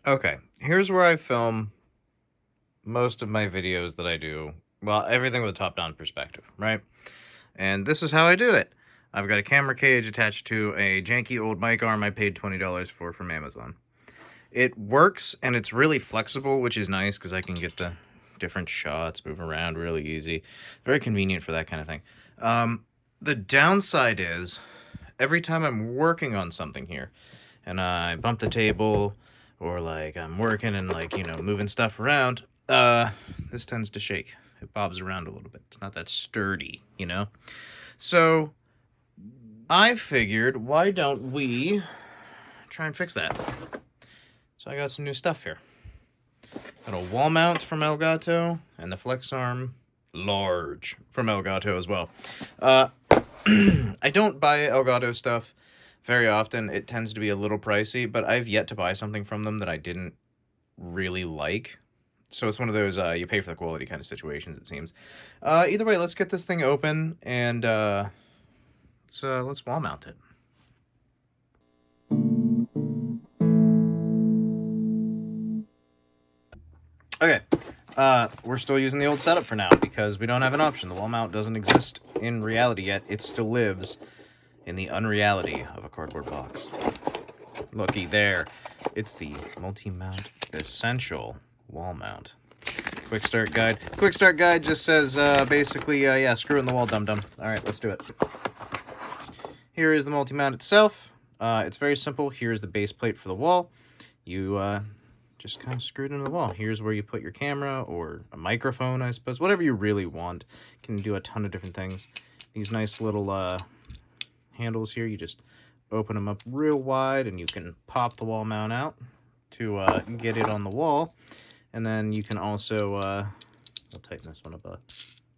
Okay, here's where I film most of my videos that I do. Well, everything with a top-down perspective, right? And this is how I do it. I've got a camera cage attached to a janky old mic arm I paid $20 for from Amazon. It works, and it's really flexible, which is nice because I can get the different shots, move around really easy. Very convenient for that kind of thing. The downside is, every time I'm working on something here, and I bump the table, or like I'm working and like, moving stuff around, this tends to shake. It bobs around a little bit. It's not that sturdy, So I figured, why don't we try and fix that? So I got some new stuff here. Got a wall mount from Elgato, and the flex arm, large, from Elgato as well. I don't buy Elgato stuff very often. It tends to be a little pricey, but I've yet to buy something from them that I didn't really like. So it's one of those you pay for the quality kind of situations, it seems. Either way, let's get this thing open, and let's wall mount it. Okay, we're still using the old setup for now because we don't have an option. The wall mount doesn't exist in reality yet. It still lives in the unreality of a cardboard box. Looky there. It's the multi-mount essential wall mount. Quick start guide. Quick start guide just says basically, yeah, screw in the wall, dum-dum. All right, let's do it. Here is the multi-mount itself. It's very simple. Here's the base plate for the wall. You just kind of screw it into the wall. Here's where you put your camera or a microphone, I suppose. Whatever you really want. You can do a ton of different things. These nice little handles here, you just open them up real wide and you can pop the wall mount out to get it on the wall. And then you can also, we'll tighten this one up a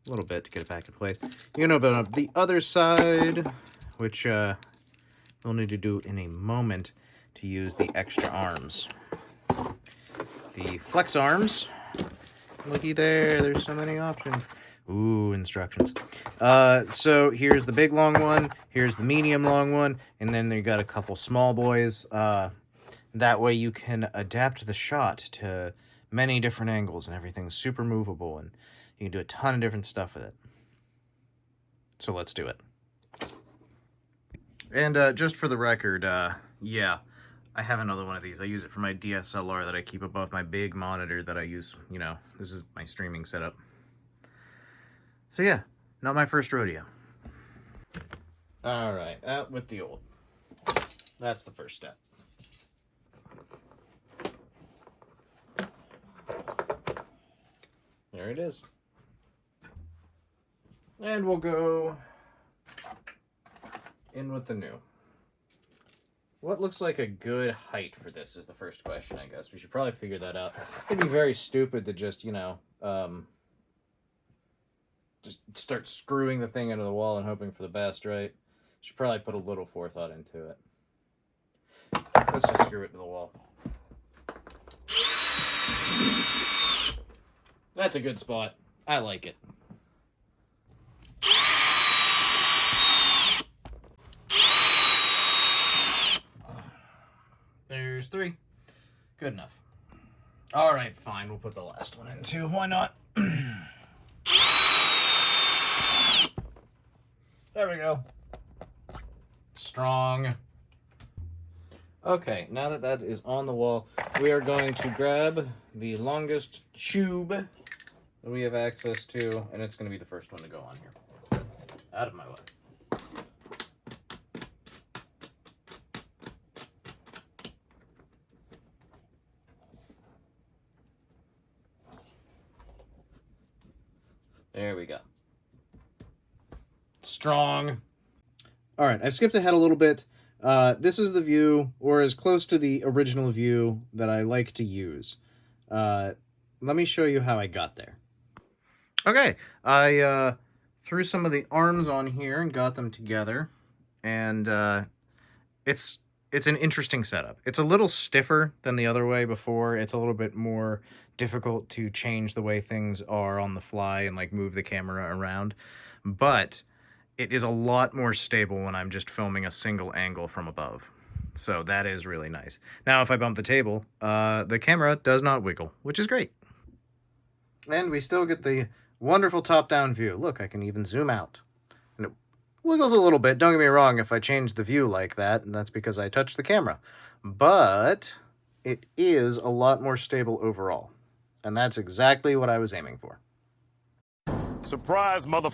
little bit to get it back in place. You can open up the other side, which we'll need to do in a moment to use the extra arms. The flex arms, looky there, there's so many options. Ooh, instructions. So here's the big long one, here's the medium long one, and then you got a couple small boys. That way you can adapt the shot to many different angles and everything's super movable and you can do a ton of different stuff with it. So let's do it. And just for the record, yeah, I have another one of these. I use it for my DSLR that I keep above my big monitor that I use, this is my streaming setup. So yeah, not my first rodeo. All right, out with the old. That's the first step. There it is. And we'll go in with the new. What looks like a good height for this is the first question, I guess. We should probably figure that out. It'd be very stupid to just, just start screwing the thing into the wall and hoping for the best, right? Should probably put a little forethought into it. Let's just screw it to the wall. That's a good spot. I like it. There's 3. Good enough. All right, fine. We'll put the last one in too. Why not? There we go. Strong. Okay, now that that is on the wall, we are going to grab the longest tube that we have access to, and it's going to be the first one to go on here. Out of my way. There we go. Strong. All right, I've skipped ahead a little bit. This is the view, or as close to the original view that I like to use. Let me show you how I got there. Okay, I threw some of the arms on here and got them together, and it's an interesting setup. It's a little stiffer than the other way before. It's a little bit more difficult to change the way things are on the fly and like move the camera around, but it is a lot more stable when I'm just filming a single angle from above. So that is really nice. Now, if I bump the table, the camera does not wiggle, which is great. And we still get the wonderful top-down view. Look, I can even zoom out. And it wiggles a little bit. Don't get me wrong, if I change the view like that, and that's because I touched the camera. But it is a lot more stable overall. And that's exactly what I was aiming for. Surprise, mother...